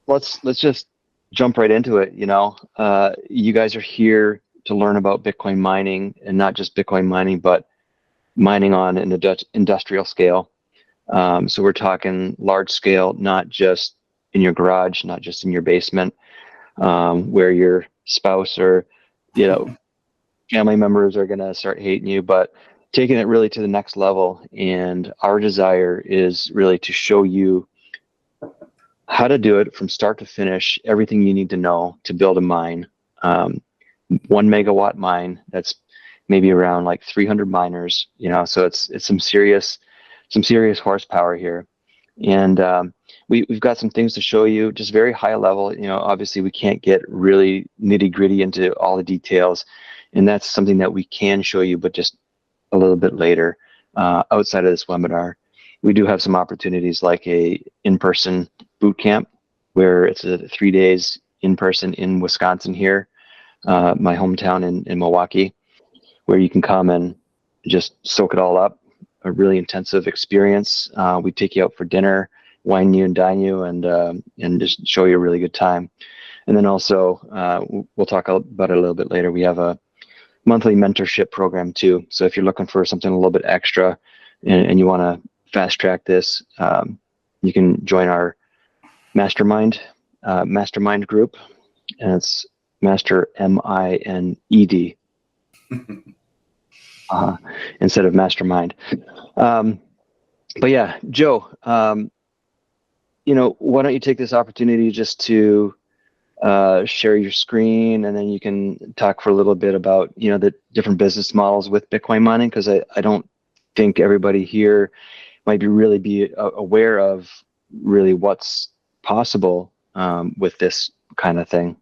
let's just jump right into it. You guys are here to learn about Bitcoin mining, and not just Bitcoin mining, but mining on an industrial scale. So we're talking large scale, not just in your garage, not just in your basement, where your spouse or family members are going to start hating you, but taking it really to the next level. And our desire is really to show you how to do it from start to finish, everything you need to know to build a mine. 1 megawatt mine that's maybe around like 300 miners, so it's some serious horsepower here. And we've got some things to show you, just very high level. Obviously we can't get really nitty gritty into all the details, and that's something that we can show you, but just a little bit later outside of this webinar. We do have some opportunities like a in-person boot camp, where it's 3 days in person in Wisconsin here, my hometown in Milwaukee, where you can come and just soak it all up. A really intensive experience. We take you out for dinner, wine you and dine you, and just show you a really good time. And then also, we'll talk about it a little bit later. We have a monthly mentorship program too. So if you're looking for something a little bit extra and you want to fast track this, you can join our MasterMined group, and it's MasterMined instead of Mastermind. But yeah, Joe, why don't you take this opportunity just to share your screen, and then you can talk for a little bit about the different business models with Bitcoin mining, because I don't think everybody here might really be aware of really what's possible with this kind of thing.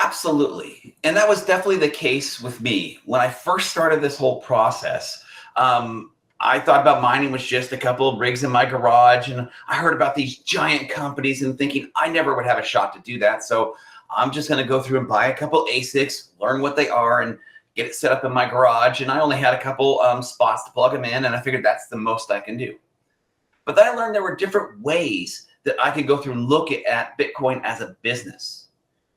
Absolutely. And that was definitely the case with me. When I first started this whole process, I thought about mining was just a couple of rigs in my garage, and I heard about these giant companies and thinking I never would have a shot to do that. So I'm just going to go through and buy a couple ASICs, learn what they are, and get it set up in my garage. And I only had a couple spots to plug them in, and I figured that's the most I can do. But then I learned there were different ways that I could go through and look at Bitcoin as a business.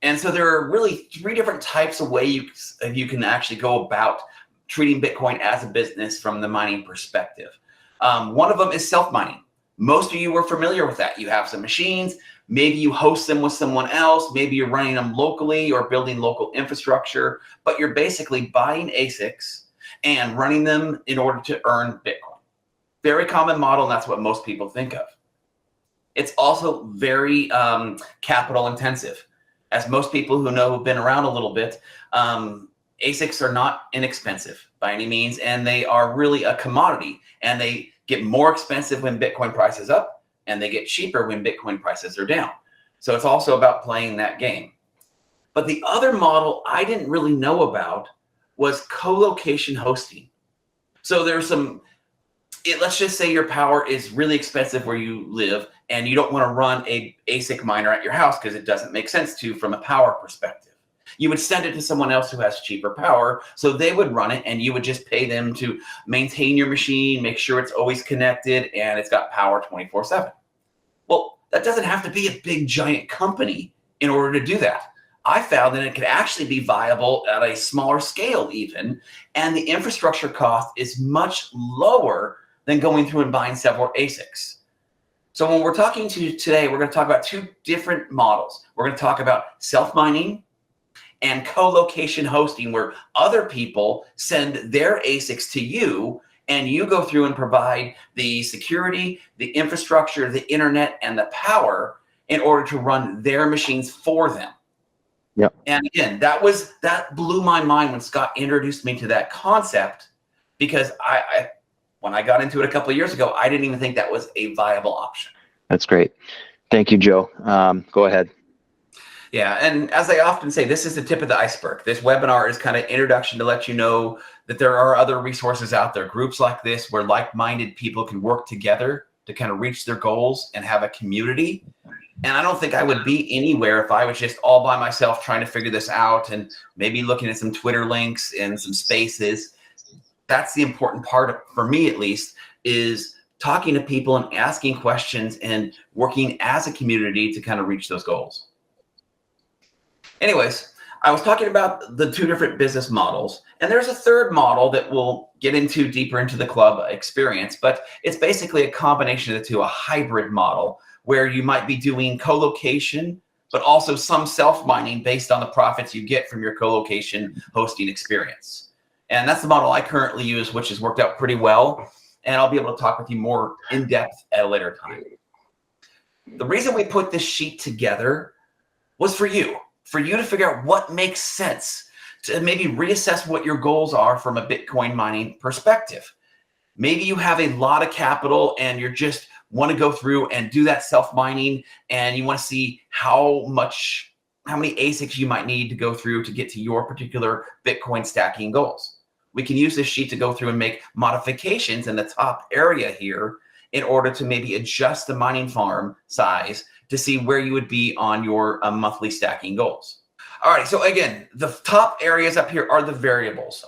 And so there are really 3 different types of ways you can actually go about treating Bitcoin as a business from the mining perspective. One of them is self-mining. Most of you are familiar with that. You have some machines, maybe you host them with someone else, maybe you're running them locally or building local infrastructure, but you're basically buying ASICs and running them in order to earn Bitcoin. Very common model, and that's what most people think of. It's also very capital intensive. As most people who know have been around a little bit, ASICs are not inexpensive by any means, and they are really a commodity, and they get more expensive when Bitcoin price is up, and they get cheaper when Bitcoin prices are down. So it's also about playing that game. But the other model I didn't really know about was co-location hosting. So there's let's just say your power is really expensive where you live, and you don't want to run a ASIC miner at your house because it doesn't make sense to from a power perspective. You would send it to someone else who has cheaper power, so they would run it, and you would just pay them to maintain your machine, make sure it's always connected, and it's got power 24/7. Well, that doesn't have to be a big giant company in order to do that. I found that it could actually be viable at a smaller scale even, and the infrastructure cost is much lower than going through and buying several ASICs. So when we're talking to you today, we're going to talk about 2 different models. We're going to talk about self-mining and co-location hosting, where other people send their ASICs to you, and you go through and provide the security, the infrastructure, the internet, and the power in order to run their machines for them. Yep. And again, that blew my mind when Scott introduced me to that concept, because when I got into it a couple of years ago, I didn't even think that was a viable option. That's great. Thank you, Joe. Go ahead. Yeah, and as I often say, this is the tip of the iceberg. This webinar is kind of introduction to let you know that there are other resources out there, groups like this where like-minded people can work together to kind of reach their goals and have a community. And I don't think I would be anywhere if I was just all by myself trying to figure this out and maybe looking at some Twitter links and some spaces. That's the important part, for me at least, is talking to people and asking questions and working as a community to kind of reach those goals. Anyways, I was talking about the two different business models, and there's a third model that we'll get into deeper into the club experience, but it's basically a combination of the two, a hybrid model where you might be doing co-location, but also some self-mining based on the profits you get from your co-location hosting experience. And that's the model I currently use, which has worked out pretty well. And I'll be able to talk with you more in depth at a later time. The reason we put this sheet together was for you to figure out what makes sense, to maybe reassess what your goals are from a Bitcoin mining perspective. Maybe you have a lot of capital and you just want to go through and do that self-mining, and you want to see how many ASICs you might need to go through to get to your particular Bitcoin stacking goals. We can use this sheet to go through and make modifications in the top area here in order to maybe adjust the mining farm size to see where you would be on your monthly stacking goals. All right, so again, the top areas up here are the variables.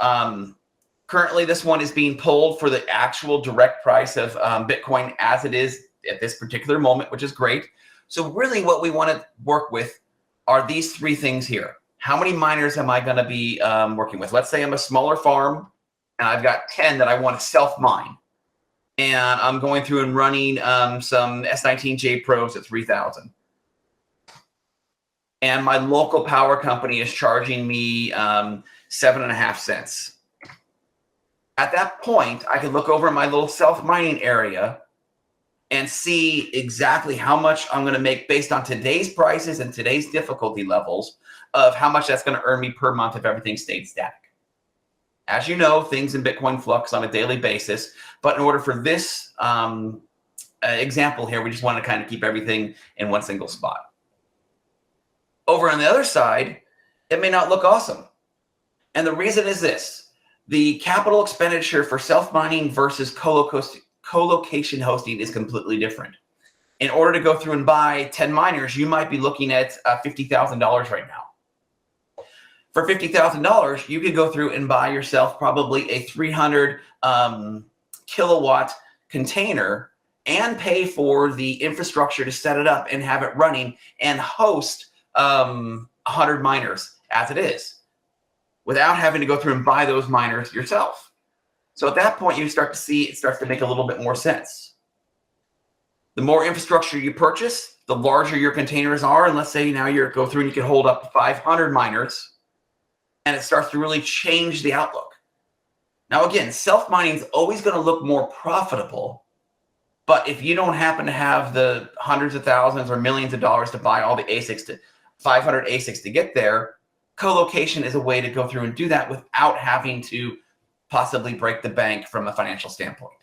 Currently, this one is being pulled for the actual direct price of Bitcoin as it is at this particular moment, which is great. So really what we want to work with are these three things here. How many miners am I going to be working with? Let's say I'm a smaller farm and I've got 10 that I want to self-mine. And I'm going through and running some S19J Pros at 3,000. And my local power company is charging me 7.5 cents. At that point, I can look over my little self-mining area and see exactly how much I'm going to make based on today's prices and today's difficulty levels of how much that's going to earn me per month if everything stayed static. As you know, things in Bitcoin flux on a daily basis, but in order for this example here, we just want to kind of keep everything in one single spot. Over on the other side, it may not look awesome. And the reason is this: the capital expenditure for self-mining versus co-location hosting is completely different. In order to go through and buy 10 miners, you might be looking at $50,000 right now. For $50,000, you could go through and buy yourself probably a 300 kilowatt container and pay for the infrastructure to set it up and have it running and host 100 miners as it is, without having to go through and buy those miners yourself. So at that point, you start to see it starts to make a little bit more sense. The more infrastructure you purchase, the larger your containers are. And let's say now you go through and you can hold up to 500 miners, and it starts to really change the outlook. Now, again, self-mining is always going to look more profitable. But if you don't happen to have the hundreds of thousands or millions of dollars to buy all the ASICs, to 500 ASICs to get there, co-location is a way to go through and do that without having to possibly break the bank from a financial standpoint.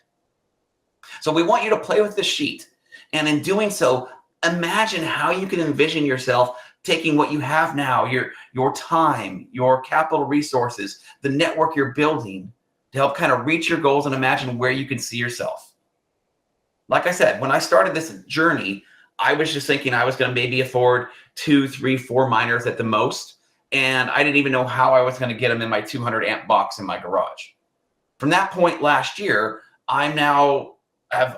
So we want you to play with the sheet. And in doing so, imagine how you can envision yourself taking what you have now, your time, your capital resources, the network you're building to help kind of reach your goals and imagine where you can see yourself. Like I said, when I started this journey, I was just thinking I was going to maybe afford 2, 3, 4 miners at the most. And I didn't even know how I was going to get them in my 200 amp box in my garage. From that point last year, I've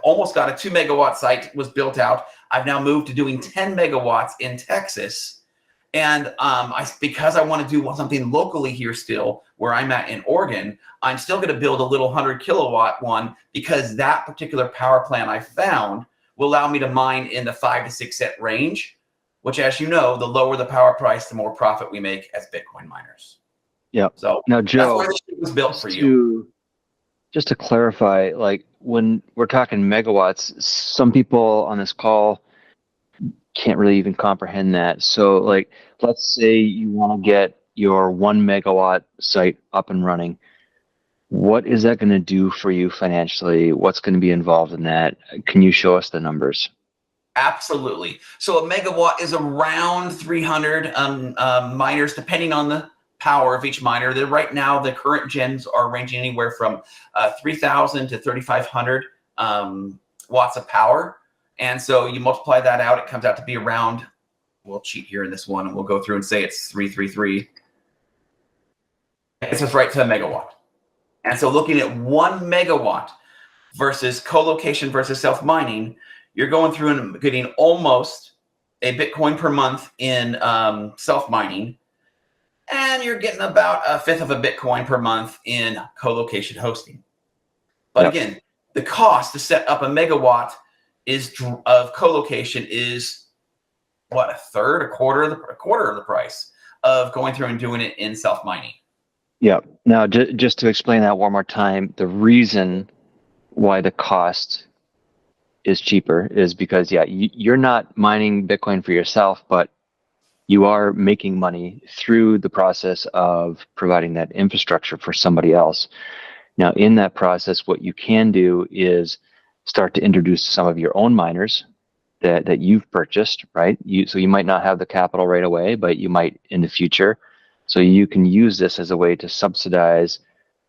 almost got a 2 megawatt site was built out. I've now moved to doing 10 megawatts in Texas. And because I want to do something locally here still, where I'm at in Oregon, I'm still going to build a little 100 kilowatt one, because that particular power plant I found will allow me to mine in the 5 to 6 cent range, which, as you know, the lower the power price, the more profit we make as Bitcoin miners. Yeah. So now, Joe, that's why this was built for you. Just to clarify, like when we're talking megawatts, some people on this call can't really even comprehend that. So like, let's say you want to get your 1 megawatt site up and running. What is that going to do for you financially? What's going to be involved in that? Can you show us the numbers? Absolutely. So a megawatt is around 300 miners, depending on the power of each miner. Right now, the current gens are ranging anywhere from 3,000 to 3,500 watts of power. And so you multiply that out, it comes out to be around, we'll cheat here in this one, and we'll go through and say it's 333. It's just right to a megawatt. And so looking at 1 megawatt, versus co-location versus self-mining, you're going through and getting almost a Bitcoin per month in self-mining, and you're getting about a fifth of a Bitcoin per month in co-location hosting. But again, the cost to set up a megawatt of co-location is what, a quarter of the price of going through and doing it in self-mining. Yeah. Now, just to explain that one more time, the reason why the cost is cheaper is because, you're not mining Bitcoin for yourself, but you are making money through the process of providing that infrastructure for somebody else. Now, in that process, what you can do is start to introduce some of your own miners that you've purchased, right? So you might not have the capital right away, but you might in the future. So you can use this as a way to subsidize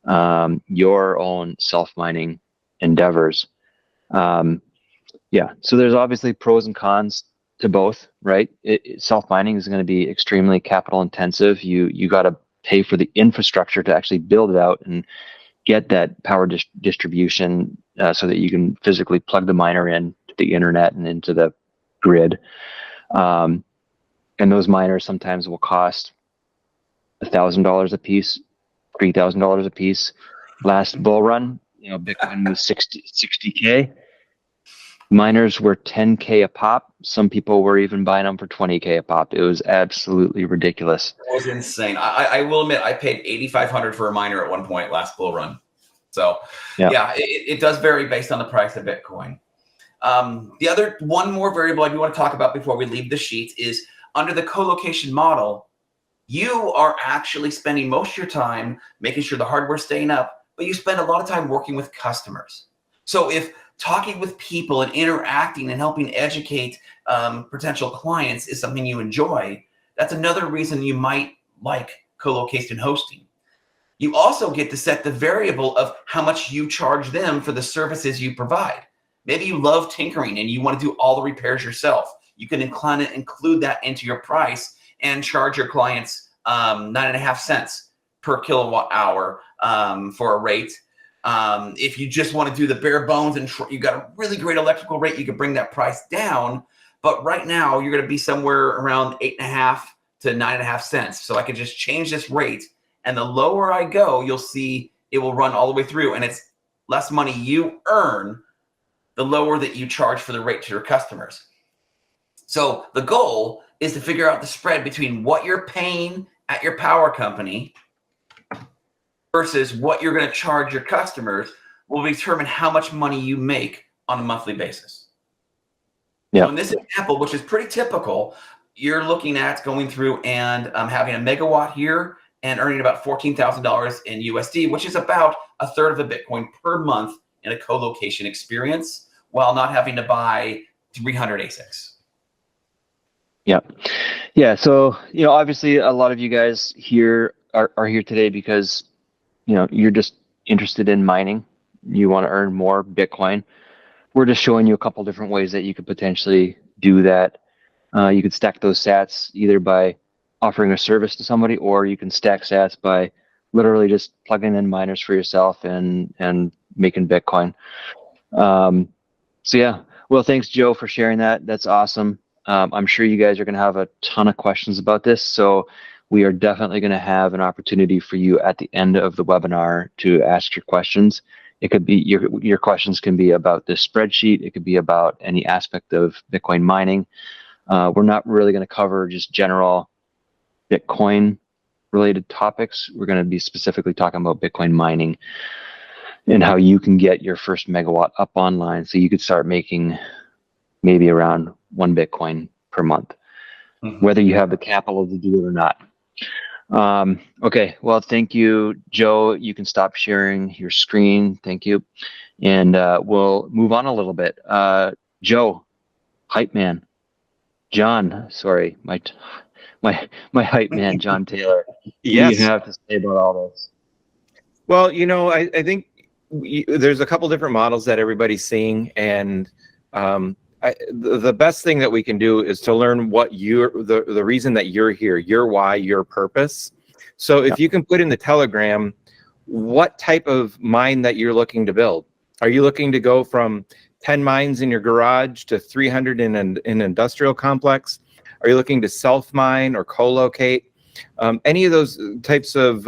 your own self-mining endeavors. So there's obviously pros and cons to both, right? Self-mining is going to be extremely capital intensive. You got to pay for the infrastructure to actually build it out and get that power distribution so that you can physically plug the miner in to the internet and into the grid. And those miners sometimes will cost $1,000 a piece, $3,000 a piece. Last bull run, Bitcoin was 60K. Miners were 10K a pop. Some people were even buying them for 20K a pop. It was absolutely ridiculous. It was insane. I will admit, I paid $8,500 for a miner at one point last bull run. So it does vary based on the price of Bitcoin. One more variable I do want to talk about before we leave the sheet is under the co-location model, you are actually spending most of your time making sure the hardware's staying up, but you spend a lot of time working with customers. So if talking with people and interacting and helping educate potential clients is something you enjoy, that's another reason you might like co-location hosting. You also get to set the variable of how much you charge them for the services you provide. Maybe you love tinkering and you want to do all the repairs yourself. You can include that into your price and charge your clients 9.5 cents per kilowatt hour for a rate. If you just want to do the bare bones and you got a really great electrical rate, you can bring that price down. But right now you're going to be somewhere around 8.5 to 9.5 cents. So I could just change this rate, and the lower I go, you'll see it will run all the way through, and it's less money you earn the lower that you charge for the rate to your customers. So the goal is to figure out the spread between what you're paying at your power company versus what you're going to charge your customers will determine how much money you make on a monthly basis. So in this example, which is pretty typical, you're looking at going through and having a megawatt here and earning about $14,000 in USD, which is about a third of a Bitcoin per month in a co-location experience, while not having to buy 300 ASICs. Yeah. So, obviously a lot of you guys here are here today because, you're just interested in mining. You want to earn more Bitcoin. We're just showing you a couple different ways that you could potentially do that. You could stack those sats either by offering a service to somebody, or you can stack sats by literally just plugging in miners for yourself and making Bitcoin. Well, thanks, Joe, for sharing that. That's awesome. I'm sure you guys are going to have a ton of questions about this, so we are definitely going to have an opportunity for you at the end of the webinar to ask your questions. It could be your questions can be about this spreadsheet. It could be about any aspect of Bitcoin mining. We're not really going to cover just general Bitcoin related topics. We're going to be specifically talking about Bitcoin mining and how you can get your first megawatt up online so you could start making maybe around 1 Bitcoin per month, whether you have the capital to do it or not. Okay, well, thank you, Joe. You can stop sharing your screen. Thank you. And we'll move on a little bit. Joe, hype man. John, sorry, my hype man, John Taylor. Yes. What do you have to say about all this? Well, I think there's a couple different models that everybody's seeing, and the best thing that we can do is to learn what the reason that you're here, your why, your purpose. So if you can put in the Telegram what type of mine that you're looking to build. Are you looking to go from 10 mines in your garage to 300 in an industrial complex? Are you looking to self-mine or co-locate? Any of those types of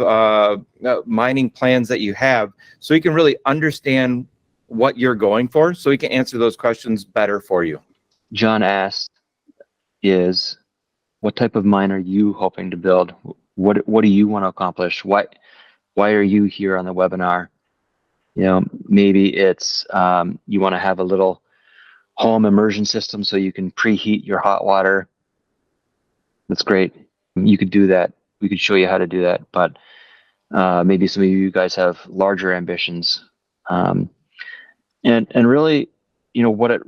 mining plans that you have, so you can really understand what you're going for, so we can answer those questions better for you. John asked is, what type of mine are you hoping to build? What do you want to accomplish? Why are you here on the webinar? You know, maybe it's you want to have a little home immersion system so you can preheat your hot water. That's great. You could do that. We could show you how to do that. But maybe some of you guys have larger ambitions. And really, you know, what it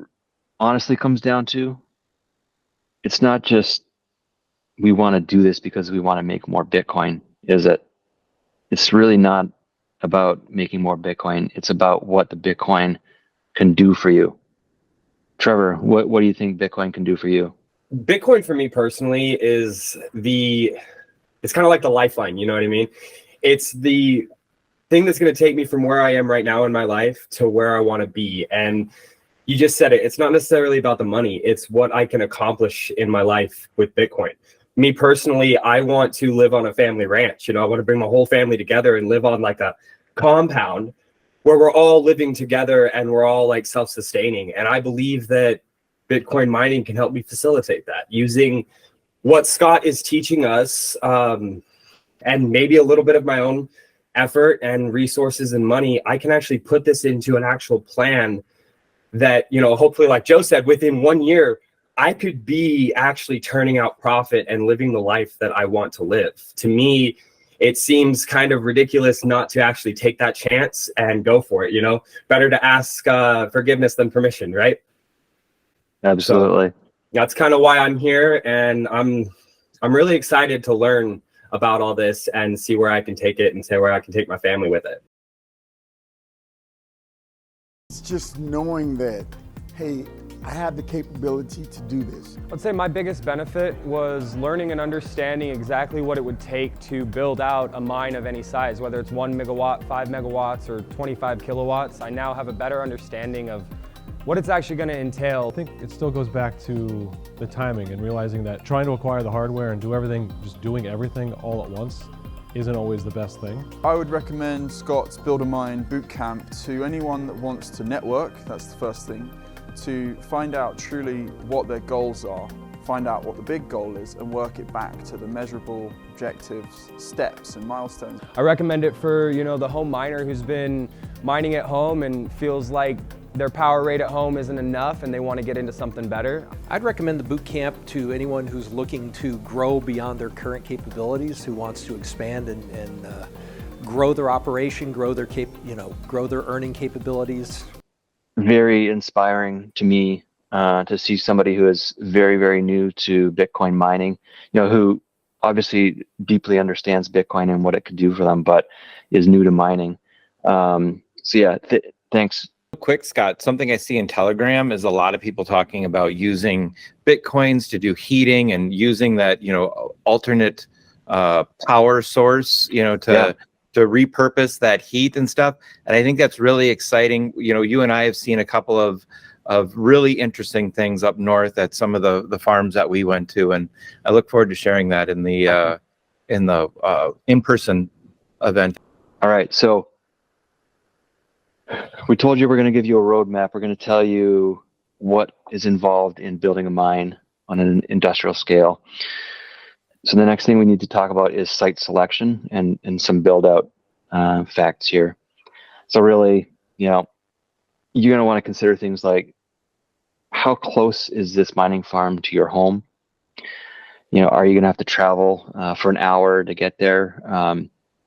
honestly comes down to, it's not just we want to do this because we want to make more Bitcoin, is it? It's really not about making more Bitcoin. It's about what the Bitcoin can do for you. Trevor, what do you think Bitcoin can do for you? Bitcoin for me personally is it's kind of like the lifeline, you know what I mean? It's the thing that's going to take me from where I am right now in my life to where I want to be. And you just said it, it's not necessarily about the money. It's what I can accomplish in my life with Bitcoin. Me personally, I want to live on a family ranch. You know, I want to bring my whole family together and live on like a compound where we're all living together and we're all like self-sustaining. And I believe that Bitcoin mining can help me facilitate that using what Scott is teaching us, and maybe a little bit of my own effort and resources and money. I can actually put this into an actual plan that, you know, hopefully, like Joe said, within 1 year, I could be actually turning out profit and living the life that I want to live. To me, it seems kind of ridiculous not to actually take that chance and go for it. You know, better to ask forgiveness than permission, right? Absolutely. So that's kind of why I'm here, and I'm really excited to learn about all this and see where I can take it and see where I can take my family with it. It's just knowing that, hey, I have the capability to do this. I'd say my biggest benefit was learning and understanding exactly what it would take to build out a mine of any size, whether it's 1 megawatt, 5 megawatts, or 25 kilowatts. I now have a better understanding of what it's actually going to entail. I think it still goes back to the timing and realizing that trying to acquire the hardware and do everything, just doing everything all at once, isn't always the best thing. I would recommend Scott's Build a Mine Bootcamp to anyone that wants to network, that's the first thing, to find out truly what their goals are, find out what the big goal is, and work it back to the measurable objectives, steps, and milestones. I recommend it for, you know, the home miner who's been mining at home and feels like their power rate at home isn't enough and they want to get into something better. I'd recommend the boot camp to anyone who's looking to grow beyond their current capabilities, who wants to expand and grow their operation, grow their grow their earning capabilities. Very inspiring to me to see somebody who is very, very new to Bitcoin mining, you know, who obviously deeply understands Bitcoin and what it could do for them, but is new to mining. So yeah, thanks. Quick, Scott, something I see in Telegram is a lot of people talking about using Bitcoins to do heating and using that, you know, alternate power source, you know, to repurpose that heat and stuff. And I think that's really exciting. You know, you and I have seen a couple of really interesting things up north at some of the farms that we went to, and I look forward to sharing that in the in-person event. All right, so we told you we're going to give you a roadmap. We're going to tell you what is involved in building a mine on an industrial scale. So the next thing we need to talk about is site selection and some build out facts here. So really, you know, you're going to want to consider things like, how close is this mining farm to your home? You know, are you going to have to travel for an hour to get there?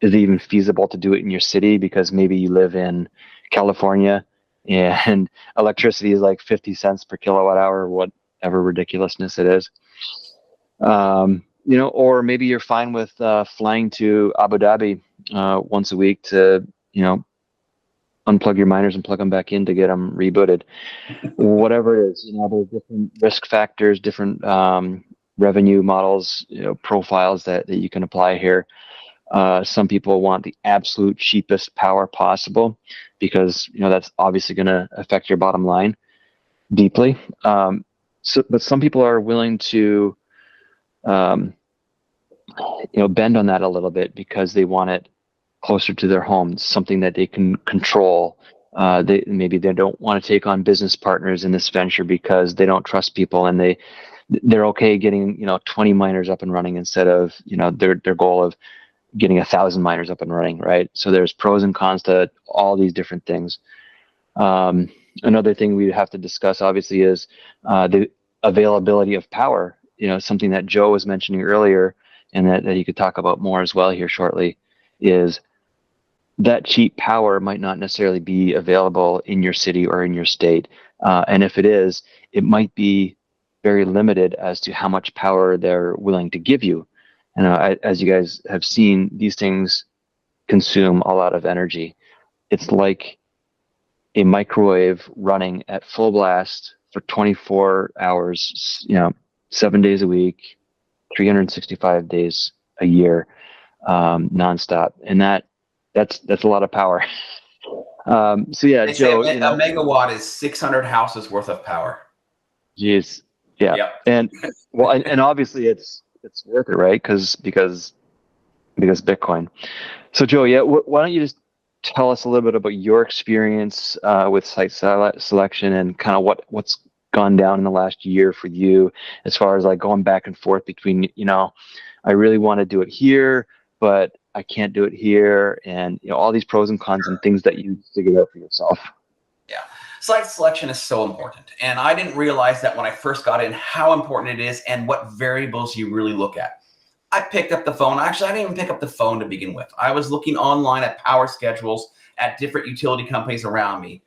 Is it even feasible to do it in your city? Because maybe you live in California and electricity is like 50 cents per kilowatt hour, whatever ridiculousness it is. You know, or maybe you're fine with flying to Abu Dhabi once a week to, you know, unplug your miners and plug them back in to get them rebooted. Whatever it is, you know, there's different risk factors, different revenue models, you know, profiles that you can apply here. Some people want the absolute cheapest power possible because that's obviously going to affect your bottom line deeply. But some people are willing to bend on that a little bit because they want it closer to their home, something that they can control. Maybe they don't want to take on business partners in this venture because they don't trust people, and they're okay getting 20 miners up and running instead of their goal of getting 1,000 miners up and running, right? So there's pros and cons to all these different things. Another thing we have to discuss, obviously, is the availability of power. Something that Joe was mentioning earlier, and that you could talk about more as well here shortly, is that cheap power might not necessarily be available in your city or in your state. And if it is, it might be very limited as to how much power they're willing to give you. And as you guys have seen, these things consume a lot of energy. It's like a microwave running at full blast for 24 hours, 7 days a week, 365 days a year, nonstop. And that's a lot of power. So yeah, They Joe, say a megawatt is 600 houses worth of power. Geez, yeah. Yep. And well, and obviously it's worth it, right? Because Bitcoin. So Joe, yeah, why don't you just tell us a little bit about your experience with site selection and kind of what's gone down in the last year for you, as far as like going back and forth between, I really want to do it here, but I can't do it here, and all these pros and cons and things that you figured out for yourself. Yeah, site selection is so important, and I didn't realize that when I first got in how important it is and what variables you really look at. I picked up the phone. Actually, I didn't even pick up the phone to begin with. I was looking online at power schedules at different utility companies around me.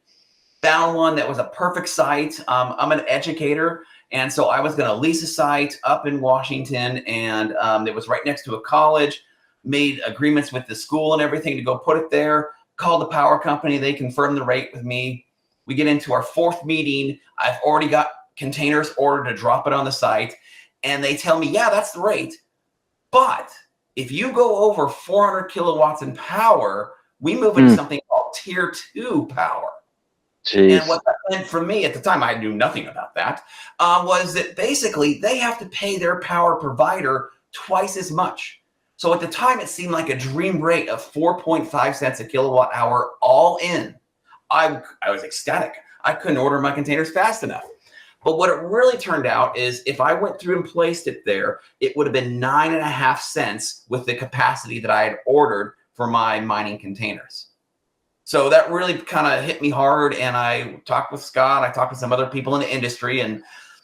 Found one that was a perfect site. I'm an educator, and so I was going to lease a site up in Washington, and it was right next to a college. Made agreements with the school and everything to go put it there. Called the power company. They confirmed the rate with me. We get into our fourth meeting. I've already got containers ordered to drop it on the site, and they tell me, yeah, that's the rate. But if you go over 400 kilowatts in power, we move into something called tier 2 power. Jeez. And what that meant for me at the time, I knew nothing about that, was that basically they have to pay their power provider twice as much. So at the time, it seemed like a dream rate of 4.5 cents a kilowatt hour all in. I was ecstatic. I couldn't order my containers fast enough. But what it really turned out is if I went through and placed it there, it would have been 9.5 cents with the capacity that I had ordered for my mining containers. So that really kind of hit me hard. And I talked with Scott, I talked with some other people in the industry, and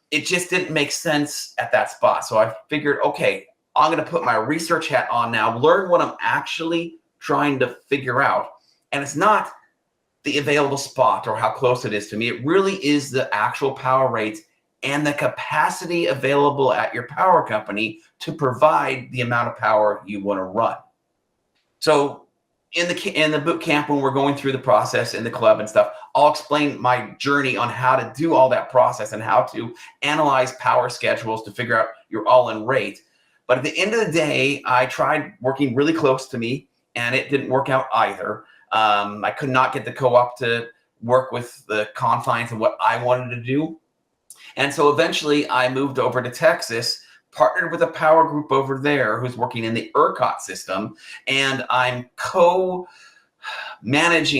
it just didn't make sense at that spot. So I figured, okay, I'm going to put my research hat on now, learn what I'm actually trying to figure out. And it's not the available spot or how close it is to me. It really is the actual power rates and the capacity available at your power company to provide the amount of power you want to run. So in the boot camp, when we're going through the process in the club and stuff, I'll explain my journey on how to do all that process and how to analyze power schedules to figure out your all-in rate. But at the end of the day, I tried working really close to me, and it didn't work out either. I could not get the co-op to work with the confines of what I wanted to do. And so eventually I moved over to Texas, partnered with a power group over there who's working in the ERCOT system, and I'm co-managing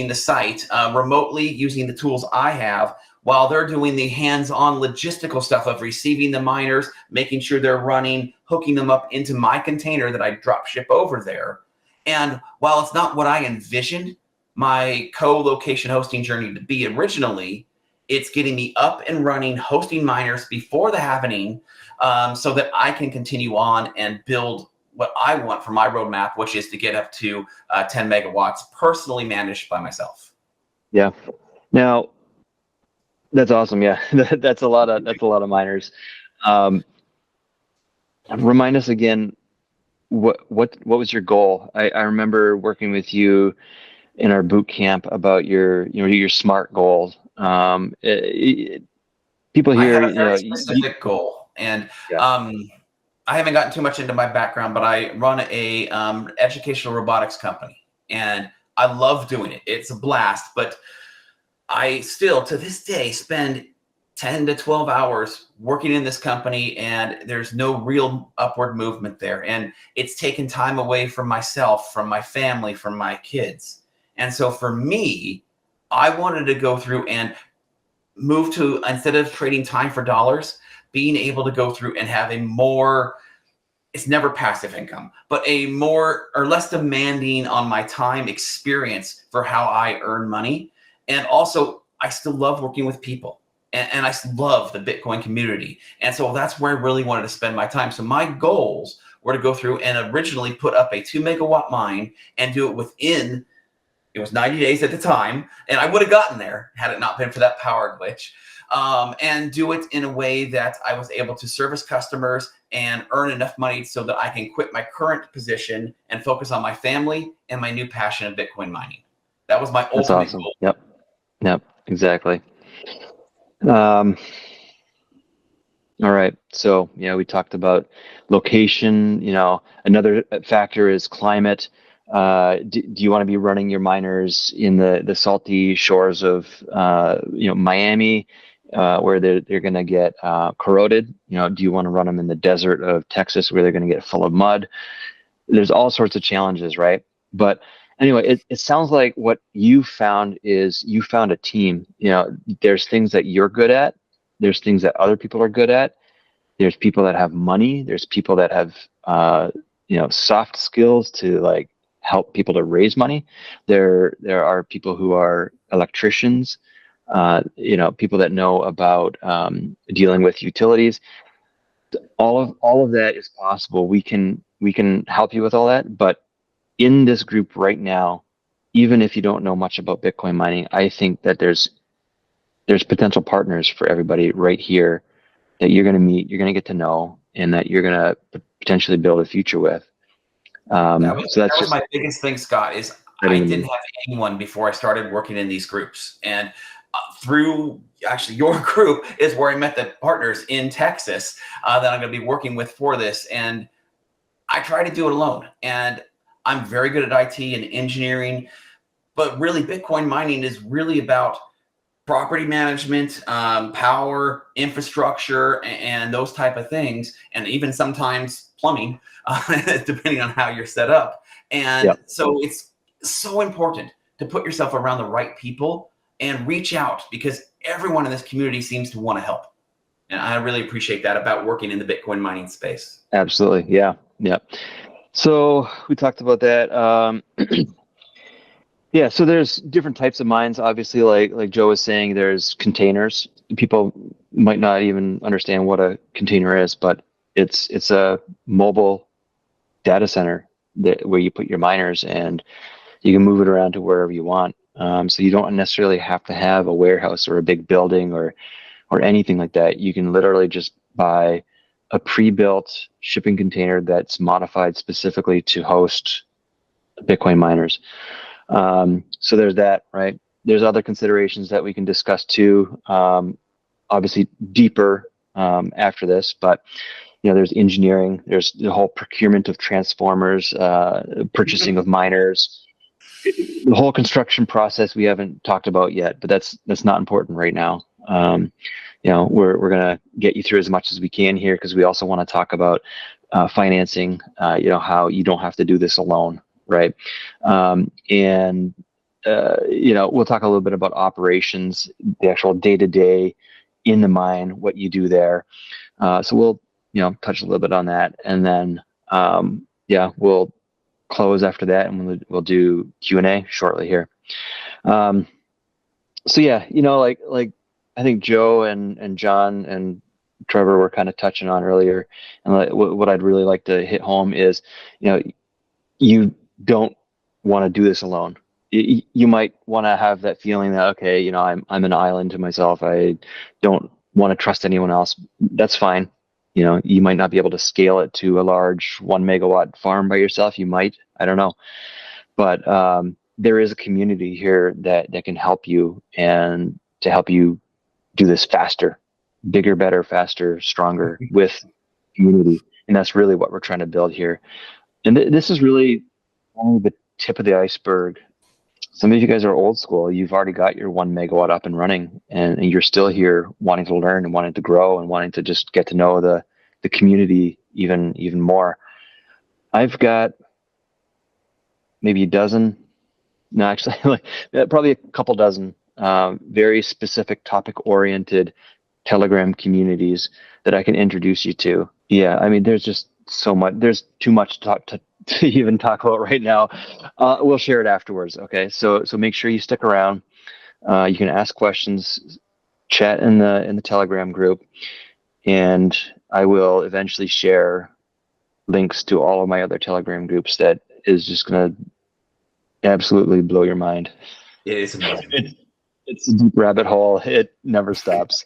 the site remotely using the tools I have, while they're doing the hands-on logistical stuff of receiving the miners, making sure they're running, hooking them up into my container that I drop ship over there. And while it's not what I envisioned my co-location hosting journey to be originally, it's getting me up and running, hosting miners before the happening, so that I can continue on and build what I want for my roadmap, which is to get up to 10 megawatts personally managed by myself. Yeah. Now, that's awesome. Yeah, that's a lot of miners. Remind us again, what was your goal? I remember working with you in our boot camp about your SMART goals. People here, I had a very specific goal, and yeah. I haven't gotten too much into my background, but I run a educational robotics company, and I love doing it. It's a blast, but I still, to this day, spend 10 to 12 hours working in this company, and there's no real upward movement there. And it's taken time away from myself, from my family, from my kids. And so for me, I wanted to go through and move to, instead of trading time for dollars, being able to go through and have a more, it's never passive income, but a more or less demanding on my time experience for how I earn money. And also, I still love working with people, and I love the Bitcoin community. And so that's where I really wanted to spend my time. So my goals were to go through and originally put up a 2 megawatt mine and do it within, it was 90 days at the time, and I would have gotten there had it not been for that power glitch. And do it in a way that I was able to service customers and earn enough money so that I can quit my current position and focus on my family and my new passion of Bitcoin mining. That was my That's ultimate awesome. goal. Yep, exactly. All right. So, we talked about location. Another factor is climate. Do you want to be running your miners in the salty shores of, Miami, where they're going to get corroded? Do you want to run them in the desert of Texas where they're going to get full of mud? There's all sorts of challenges, right? But anyway, it sounds like what you found is you found a team. There's things that you're good at. There's things that other people are good at. There's people that have money. There's people that have, soft skills to like help people to raise money. There are people who are electricians, people that know about dealing with utilities. All of that is possible. We can help you with all that. But in this group right now, even if you don't know much about Bitcoin mining, I think that there's potential partners for everybody right here that you're going to meet, you're going to get to know, and that you're going to potentially build a future with. That So that's was just my biggest thing, Scott, is I didn't have anyone before I started working in these groups. And through actually your group is where I met the partners in Texas that I'm going to be working with for this. And I try to do it alone. And I'm very good at IT and engineering, but really Bitcoin mining is really about property management, power, infrastructure, and those type of things, and even sometimes plumbing, depending on how you're set up. And so it's so important to put yourself around the right people and reach out, because everyone in this community seems to want to help. And I really appreciate that about working in the Bitcoin mining space. Absolutely. Yeah. So we talked about that. Yeah, so there's different types of mines. Obviously, like Joe was saying, there's containers. People might not even understand what a container is, but it's a mobile data center where you put your miners, and you can move it around to wherever you want. So you don't necessarily have to have a warehouse or a big building or anything like that. You can literally just buy a pre-built shipping container that's modified specifically to host Bitcoin miners. So there's that, right? There's other considerations that we can discuss too, obviously deeper after this, but there's engineering, there's the whole procurement of transformers, purchasing of miners, the whole construction process we haven't talked about yet, but that's not important right now. We're gonna get you through as much as we can here, because we also want to talk about financing, how you don't have to do this alone. Right. And we'll talk a little bit about operations, the actual day-to-day in the mine, what you do there. So we'll, touch a little bit on that. And then, we'll close after that, and we'll do Q&A shortly here. So yeah, like I think Joe and John and Trevor were kind of touching on earlier. And what I'd really like to hit home is, you don't want to do this alone. You might want to have that feeling that, okay, I'm an island to myself. I don't want to trust anyone else. That's fine. You might not be able to scale it to a large 1 megawatt farm by yourself. You might, I don't know. But there is a community here that can help you, and to help you do this faster, bigger, better, faster, stronger with community. And that's really what we're trying to build here. And this is really only the tip of the iceberg. Some of you guys are old school. You've already got your 1 megawatt up and running, and you're still here wanting to learn and wanting to grow and wanting to just get to know the community even more. I've got maybe a dozen, no, actually, probably a couple dozen very specific topic-oriented Telegram communities that I can introduce you to. Yeah, I mean, there's just so much. There's too much to even talk about right now. We'll share it afterwards. Okay, so make sure you stick around. You can ask questions, chat in the Telegram group, and I will eventually share links to all of my other Telegram groups. That is just gonna absolutely blow your mind. It is amazing. It's a deep rabbit hole. It never stops.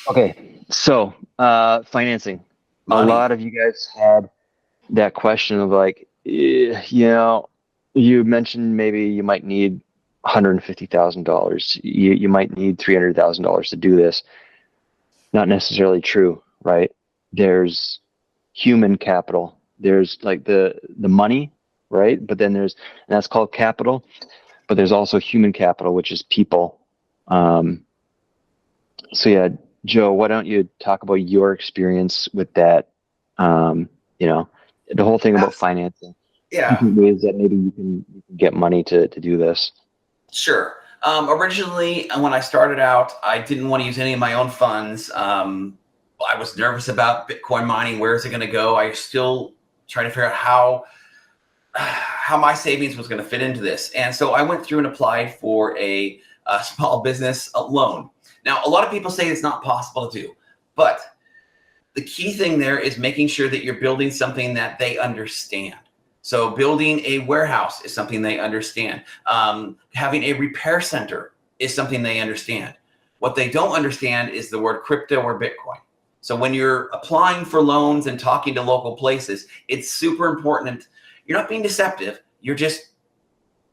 Okay, so financing. Money. A lot of you guys had that question of like, you know, you mentioned maybe you might need $150,000. You might need $300,000 to do this. Not necessarily true, right? There's human capital. There's like the money, right? But then and that's called capital. But there's also human capital, which is people. So yeah, Joe, why don't you talk about your experience with that? You know, the whole thing about financing. Yeah. Different ways that maybe you can get money to do this. Sure. Originally, when I started out, I didn't want to use any of my own funds. I was nervous about Bitcoin mining. Where is it going to go? I was still trying to figure out how my savings was going to fit into this. And so I went through and applied for a small business loan. Now, a lot of people say it's not possible to do, but the key thing there is making sure that you're building something that they understand. So building a warehouse is something they understand. Having a repair center is something they understand. What they don't understand is the word crypto or Bitcoin. So when you're applying for loans and talking to local places, it's super important. You're not being deceptive. You're just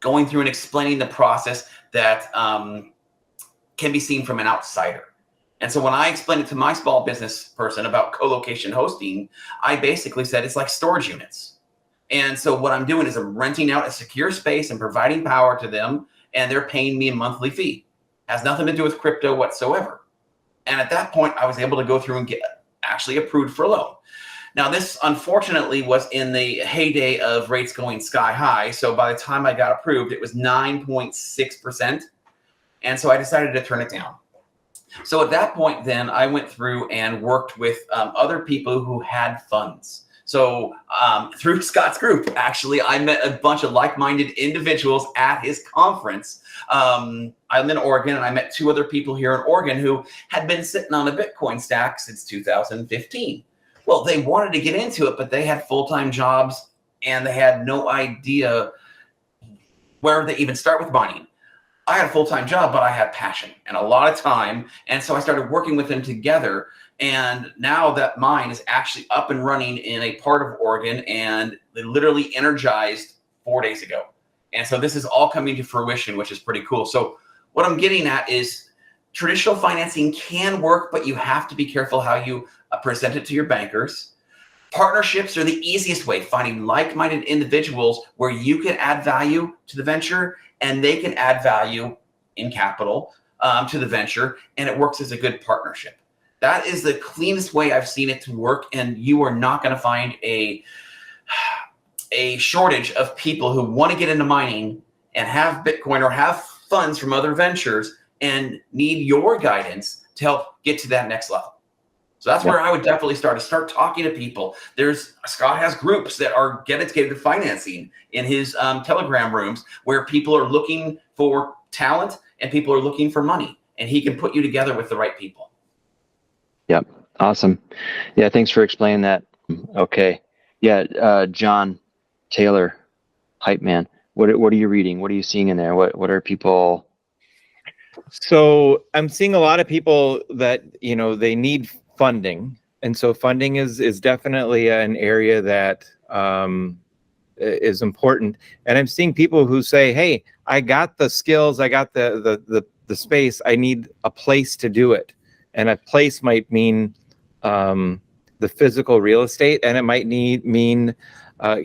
going through and explaining the process that can be seen from an outsider. And so when I explained it to my small business person about co-location hosting, I basically said it's like storage units. And so what I'm doing is I'm renting out a secure space and providing power to them, and they're paying me a monthly fee. Has nothing to do with crypto whatsoever. And at that point, I was able to go through and get actually approved for a loan. Now, this unfortunately was in the heyday of rates going sky high. So by the time I got approved, it was 9.6%. And so I decided to turn it down. So at that point, then I went through and worked with other people who had funds. So through Scott's group, actually, I met a bunch of like-minded individuals at his conference. I'm in Oregon, and I met 2 other people here in Oregon who had been sitting on a Bitcoin stack since 2015. Well, they wanted to get into it, but they had full-time jobs, and they had no idea where they even start with mining. I had a full-time job, but I had passion and a lot of time. And so I started working with them together. And now that mine is actually up and running in a part of Oregon, and they literally energized 4 days ago. And so this is all coming to fruition, which is pretty cool. So what I'm getting at is traditional financing can work, but you have to be careful how you present it to your bankers. Partnerships are the easiest way, finding like-minded individuals where you can add value to the venture and they can add value in capital to the venture, and it works as a good partnership. That is the cleanest way I've seen it to work, and you are not going to find a shortage of people who want to get into mining and have Bitcoin or have funds from other ventures and need your guidance to help get to that next level. So that's where I would definitely start talking to people. Scott has groups that are dedicated to financing in his Telegram rooms where people are looking for talent and people are looking for money, and he can put you together with the right people. Yep. Awesome. Yeah. Thanks for explaining that. Okay. Yeah. John Taylor, hype man. What are you reading? What are you seeing in there? What are people? So I'm seeing a lot of people that, you know, they need funding. And so funding is definitely an area that is important. And I'm seeing people who say, hey, I got the skills, I got the space, I need a place to do it. And a place might mean the physical real estate, and it might mean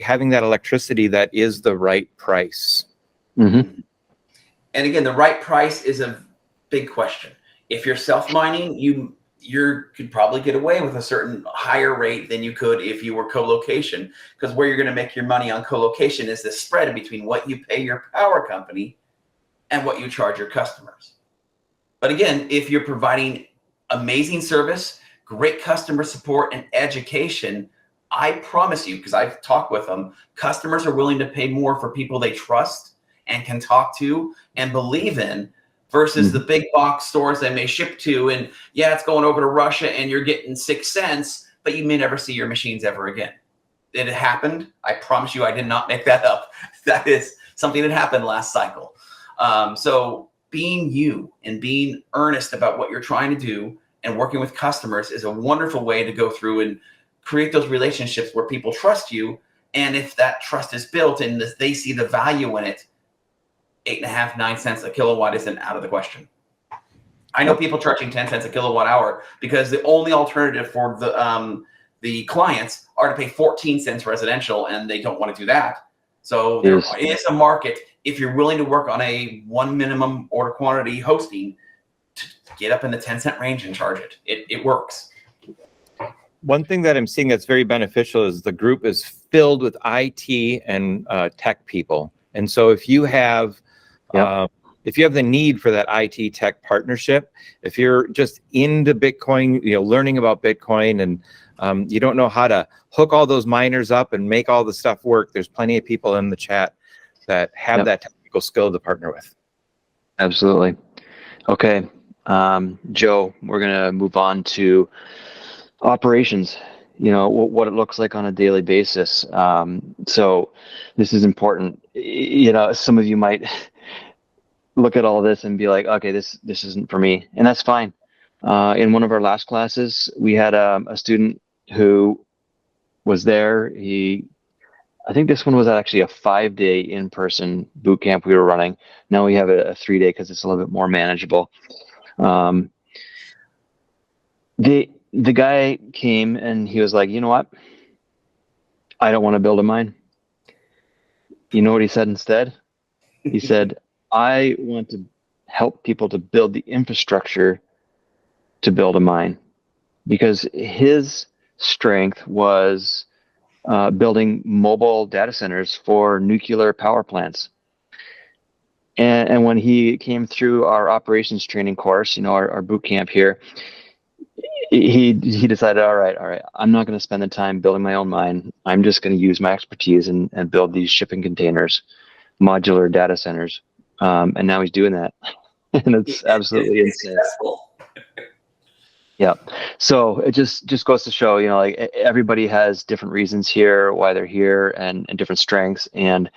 having that electricity that is the right price. Mm-hmm. And again, the right price is a big question. If you're self-mining, you could probably get away with a certain higher rate than you could if you were co-location, because where you're going to make your money on co-location is the spread between what you pay your power company and what you charge your customers. But again, if you're providing amazing service, great customer support, and education, I promise you, because I've talked with them, customers are willing to pay more for people they trust and can talk to and believe in, versus the big box stores they may ship to. And yeah, it's going over to Russia and you're getting 6 cents, but you may never see your machines ever again. It happened. I promise you, I did not make that up. That is something that happened last cycle. So being you and being earnest about what you're trying to do and working with customers is a wonderful way to go through and create those relationships where people trust you. And if that trust is built and they see the value in it, 8.5, 9 cents a kilowatt isn't out of the question. I know people charging 10 cents a kilowatt hour because the only alternative for the clients are to pay 14 cents residential, and they don't want to do that. So there is a market if you're willing to work on a one minimum order quantity hosting to get up in the 10-cent range and charge it. It works. One thing that I'm seeing that's very beneficial is the group is filled with IT and tech people. And so if you have the need for that IT tech partnership, if you're just into Bitcoin, learning about Bitcoin, and you don't know how to hook all those miners up and make all the stuff work, there's plenty of people in the chat that have that technical skill to partner with. Absolutely. Okay. Joe, we're going to move on to operations, what it looks like on a daily basis. So this is important. Some of you might look at all this and be like, okay, this isn't for me. And that's fine. In one of our last classes, we had a student who was there. I think this one was actually a 5-day in-person boot camp we were running. Now we have a 3-day because it's a little bit more manageable. The guy came and he was like, you know what? I don't want to build a mine. You know what he said instead? He said, I want to help people to build the infrastructure to build a mine, because his strength was building mobile data centers for nuclear power plants. And when he came through our operations training course, our boot camp here, he decided, all right, I'm not going to spend the time building my own mine. I'm just going to use my expertise and build these shipping containers, modular data centers. And now he's doing that. And it's absolutely insane. Yeah. So it just goes to show, like everybody has different reasons here, why they're here, and different strengths. And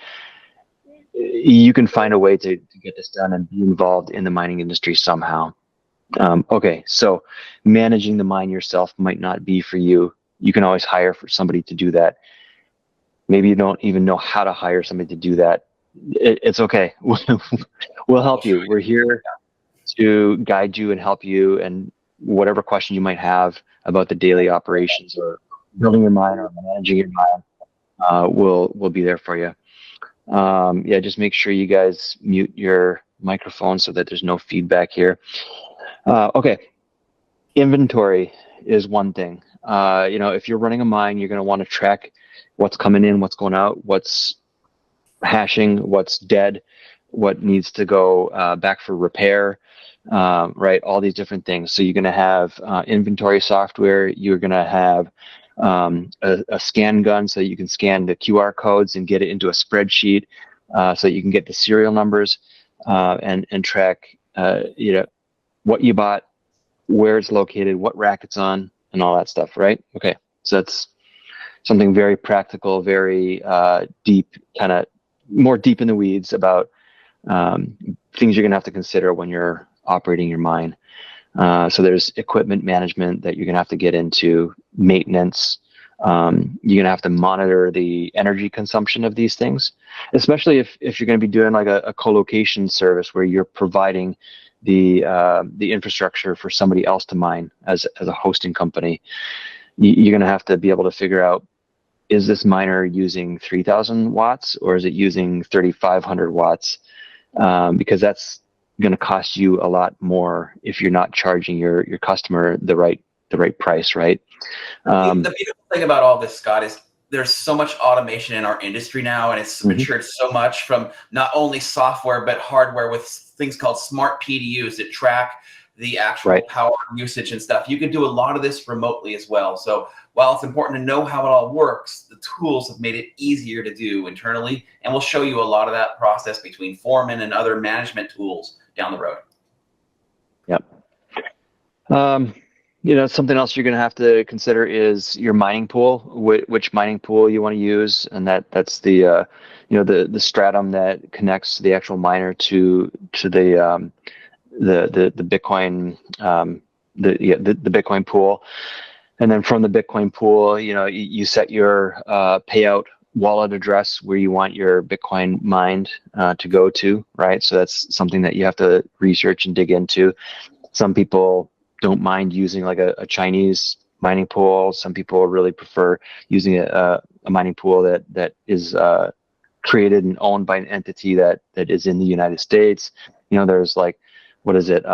you can find a way to get this done and be involved in the mining industry somehow. Okay, so managing the mine yourself might not be for you. You can always hire for somebody to do that. Maybe you don't even know how to hire somebody to do that. It's okay. We'll help you. We're here to guide you and help you, and whatever question you might have about the daily operations or building your mine or managing your mine, we'll be there for you. Just make sure you guys mute your microphone so that there's no feedback here. Okay, inventory is one thing. If you're running a mine, you're going to want to track what's coming in, what's going out, what's hashing, what's dead, what needs to go back for repair, right? All these different things. So you're going to have inventory software. You're going to have a scan gun so you can scan the QR codes and get it into a spreadsheet so you can get the serial numbers and track, what you bought, where it's located, what rack it's on, and all that stuff, right? Okay, so that's something very practical, very deep, kind of more deep in the weeds about things you're gonna have to consider when you're operating your mine. So there's equipment management that you're gonna have to get into, maintenance. You're gonna have to monitor the energy consumption of these things, especially if you're gonna be doing like a co-location service where you're providing the infrastructure for somebody else to mine as a hosting company. you're going to have to be able to figure out, is this miner using 3,000 watts or is it using 3,500 watts? Because that's going to cost you a lot more if you're not charging your customer the right price, right? The beautiful thing about all this, Scott, is there's so much automation in our industry now, and it's matured so much from not only software but hardware with things called smart PDUs that track the actual power usage and stuff. You can do a lot of this remotely as well. So while it's important to know how it all works, the tools have made it easier to do internally, and we'll show you a lot of that process between Foreman and other management tools down the road. Yep. You know, something else you're going to have to consider is your mining pool, which mining pool you want to use, and that's the you know, the stratum that connects the actual miner to the Bitcoin the Bitcoin pool, and then from the Bitcoin pool, you know, you set your payout wallet address where you want your Bitcoin mined to go to, right? So that's something that you have to research and dig into. Some people don't mind using like a Chinese mining pool. Some people really prefer using a mining pool that is created and owned by an entity that is in the United States. You know, there's like, what is it?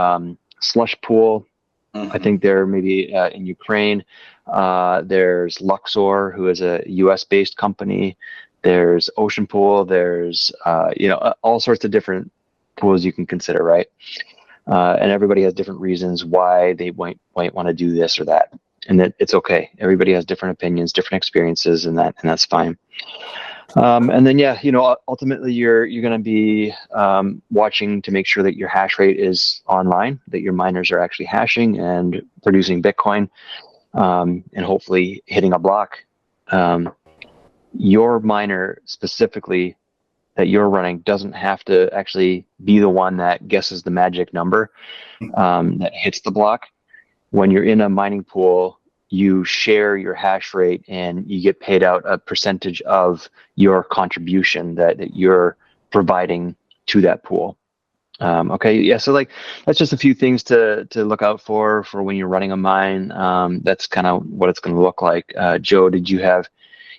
Slush Pool. I think they're maybe in Ukraine. There's Luxor, who is a US based company. There's Ocean Pool. There's, you know, all sorts of different pools you can consider, right? And everybody has different reasons why they might want to do this or that, and it's okay. Everybody has different opinions, different experiences, and that's fine. And then, yeah, you know, ultimately you're going to be watching to make sure that your hash rate is online, that your miners are actually hashing and producing Bitcoin, and hopefully hitting a block. Your miner specifically that you're running doesn't have to actually be the one that guesses the magic number that hits the block. When you're in a mining pool, you share your hash rate and you get paid out a percentage of your contribution that you're providing to that pool. Okay, yeah, so like that's just a few things to look out for when you're running a mine. That's kind of what it's going to look like. Joe, did you have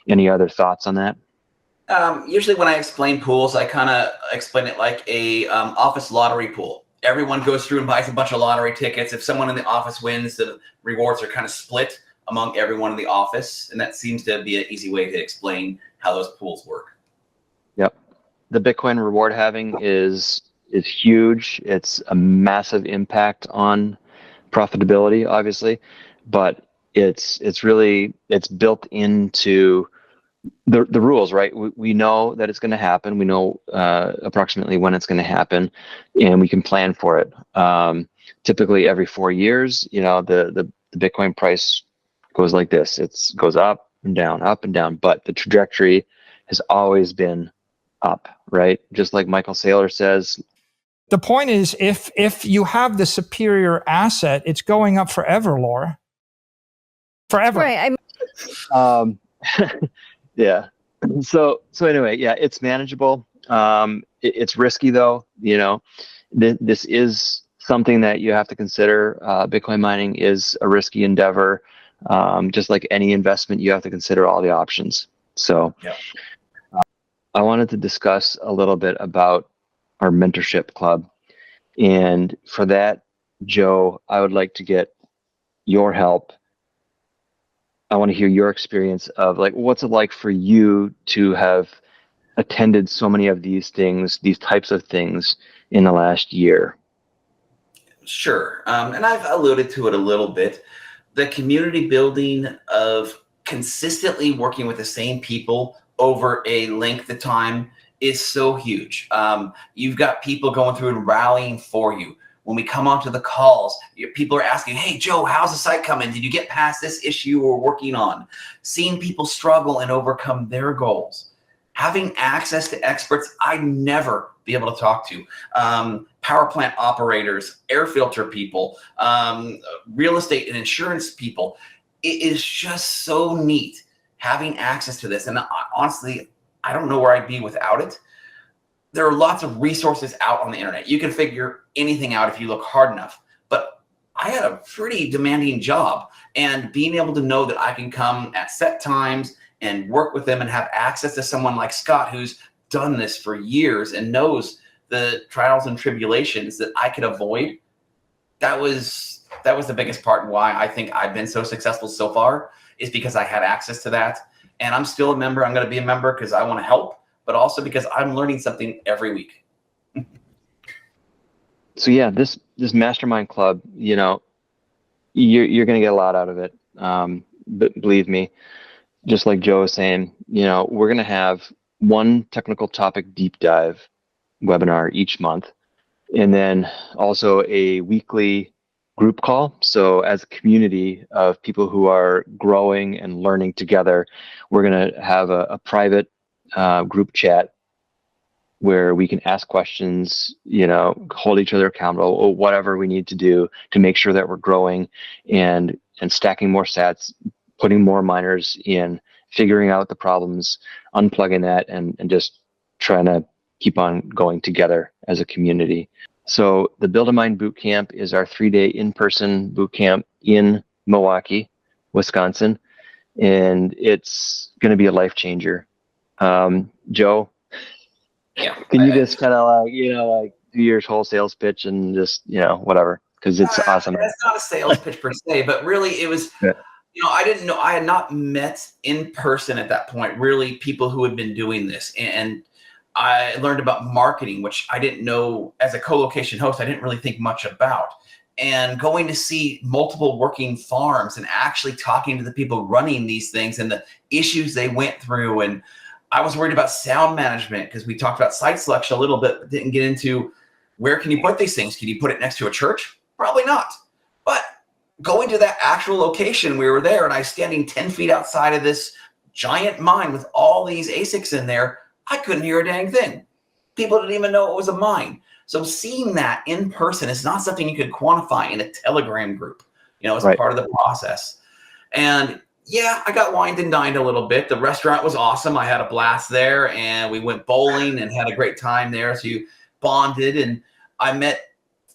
any other thoughts on that? Usually when I explain pools, I kind of explain it like a office lottery pool. Everyone goes through and buys a bunch of lottery tickets. If someone in the office wins, the rewards are kind of split among everyone in the office. And that seems to be an easy way to explain how those pools work. Yep. The Bitcoin reward halving is huge. It's a massive impact on profitability, obviously, but it's built into the rules, right? We know that it's going to happen. We know approximately when it's going to happen, and we can plan for it. Typically, every 4 years, you know, the Bitcoin price goes like this. It goes up and down, but the trajectory has always been up, right? Just like Michael Saylor says. The point is, if you have the superior asset, it's going up forever, Laura. Forever. Right. Yeah. So anyway, yeah, it's manageable. It's risky though. You know, this is something that you have to consider. Bitcoin mining is a risky endeavor. Just like any investment, you have to consider all the options. So I wanted to discuss a little bit about our mentorship club. And for that, Joe, I would like to get your help. I want to hear your experience of like, what's it like for you to have attended so many of these things, these types of things in the last year? Sure. And I've alluded to it a little bit. The community building of consistently working with the same people over a length of time is so huge. You've got people going through and rallying for you. When we come onto the calls, people are asking, hey, Joe, how's the site coming? Did you get past this issue we're working on? Seeing people struggle and overcome their goals. Having access to experts I'd never be able to talk to. Power plant operators, air filter people, real estate and insurance people. It is just so neat having access to this. And honestly, I don't know where I'd be without it. There are lots of resources out on the internet. You can figure anything out if you look hard enough. But I had a pretty demanding job, and being able to know that I can come at set times and work with them and have access to someone like Scott, who's done this for years and knows the trials and tribulations that I could avoid. That was the biggest part, and why I think I've been so successful so far, is because I had access to that. And I'm still a member. I'm going to be a member because I want to help, but also because I'm learning something every week. So yeah, this mastermind club, you know, you're going to get a lot out of it. But believe me, just like Joe was saying, you know, we're going to have one technical topic deep dive webinar each month, and then also a weekly group call. So as a community of people who are growing and learning together, we're going to have a private group chat where we can ask questions, you know, hold each other accountable, or whatever we need to do to make sure that we're growing and stacking more sats, putting more miners in, figuring out the problems, unplugging that, and just trying to keep on going together as a community. So the Build a Mine Bootcamp is our 3-day in-person bootcamp in Milwaukee, Wisconsin, and it's going to be a life changer. Joe, Yeah. can you just kind of like, you know, like do your whole sales pitch and just, you know, whatever, because it's awesome. It's not a sales pitch per se, but really it was, you know, I didn't know, I had not met in person at that point, really people who had been doing this. And I learned about marketing, which I didn't know as a co-location host, I didn't really think much about. And going to see multiple working farms and actually talking to the people running these things and the issues they went through. And I was worried about sound management because we talked about site selection a little bit, but didn't get into where can you put these things? Can you put it next to a church? Probably not. But going to that actual location, we were there and I was standing 10 feet outside of this giant mine with all these ASICs in there. I couldn't hear a dang thing. People didn't even know it was a mine. So seeing that in person is not something you could quantify in a Telegram group, you know, as part of the process. And yeah, I got wined and dined a little bit. The restaurant was awesome. I had a blast there, and we went bowling and had a great time there. So you bonded, and I met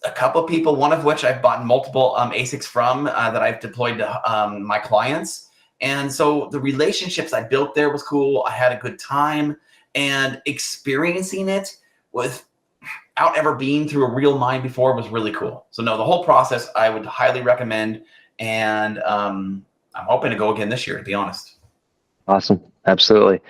a couple of people, one of which I've bought multiple ASICs from that I've deployed to my clients. And so the relationships I built there was cool. I had a good time, and experiencing it without ever being through a real mine before was really cool. So no, the whole process I would highly recommend. And I'm hoping to go again this year, to be honest. Awesome. Absolutely.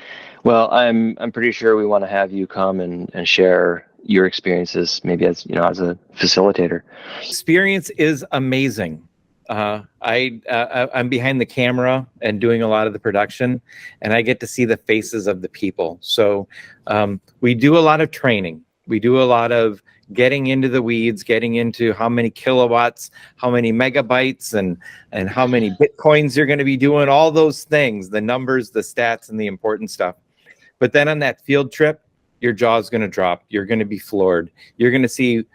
Well, I'm pretty sure we want to have you come and share your experiences, maybe as, you know, as a facilitator. Experience is amazing. I'm behind the camera and doing a lot of the production, and I get to see the faces of the people. So we do a lot of training. We do a lot of getting into the weeds, getting into how many kilowatts, how many megabytes, and how many Bitcoins you're going to be doing, all those things, the numbers, the stats, and the important stuff. But then on that field trip, your jaw's going to drop. You're going to be floored. You're going to see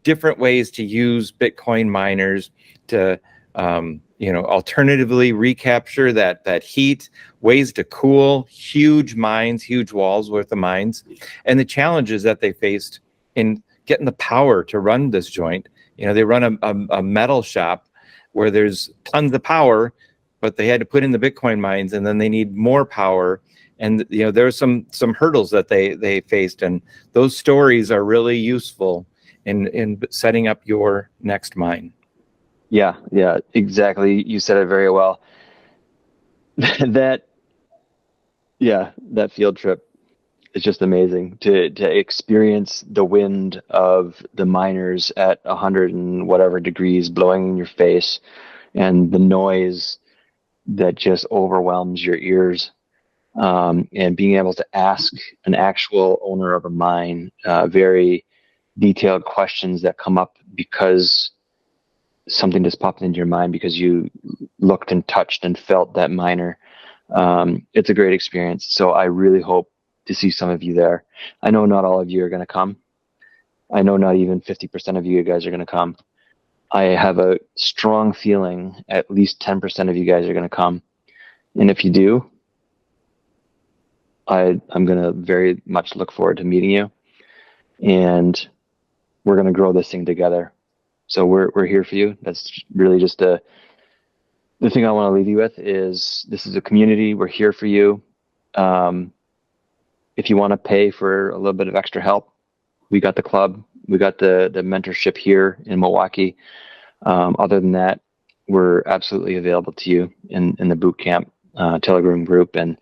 different ways to use Bitcoin miners to, you know, alternatively recapture that heat, ways to cool huge mines, huge walls worth of mines, and the challenges that they faced in getting the power to run this joint. You know, they run a metal shop where there's tons of power, but they had to put in the Bitcoin mines, and then they need more power. And, you know, there were some hurdles that they faced, and those stories are really useful in setting up your next mine. Yeah, exactly. You said it very well. That field trip is just amazing to experience the wind of the miners at 100 and whatever degrees blowing in your face, and the noise that just overwhelms your ears. And being able to ask an actual owner of a mine very detailed questions that come up because something just popped into your mind because you looked and touched and felt that miner. It's a great experience. So I really hope to see some of you there. I know not all of you are going to come. I know not even 50% of you guys are going to come. I have a strong feeling at least 10% of you guys are going to come. And if you do, I'm going to very much look forward to meeting you. And we're going to grow this thing together. So we're here for you. That's really just the thing I want to leave you with is this is a community. We're here for you. If you want to pay for a little bit of extra help, we got the club. We got the mentorship here in Milwaukee. Other than that, we're absolutely available to you in the boot camp Telegram group, and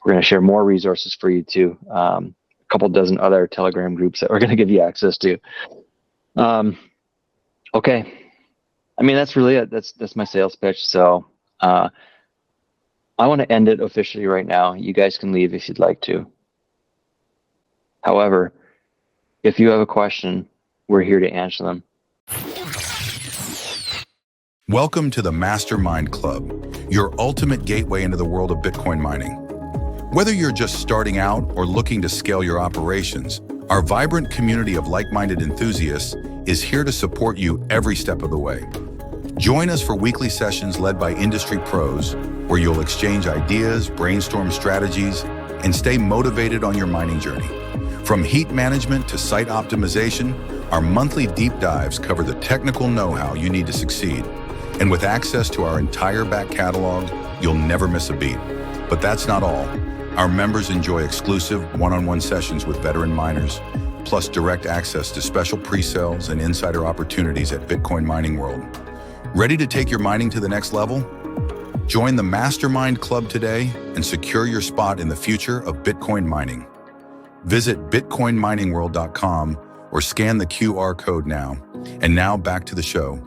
we're going to share more resources for you too. A couple dozen other Telegram groups that we're going to give you access to. Okay. I mean, that's really it. That's my sales pitch. So I want to end it officially right now. You guys can leave if you'd like to. However, if you have a question, we're here to answer them. Welcome to the MasterMined Club, your ultimate gateway into the world of Bitcoin mining. Whether you're just starting out or looking to scale your operations, our vibrant community of like-minded enthusiasts is here to support you every step of the way. Join us for weekly sessions led by industry pros, where you'll exchange ideas, brainstorm strategies, and stay motivated on your mining journey. From heat management to site optimization, our monthly deep dives cover the technical know-how you need to succeed. And with access to our entire back catalog, you'll never miss a beat. But that's not all. Our members enjoy exclusive one-on-one sessions with veteran miners, plus direct access to special pre-sales and insider opportunities at Bitcoin Mining World. Ready to take your mining to the next level? Join the MasterMined Club today and secure your spot in the future of Bitcoin mining. Visit bitcoinminingworld.com or scan the QR code now. And now back to the show.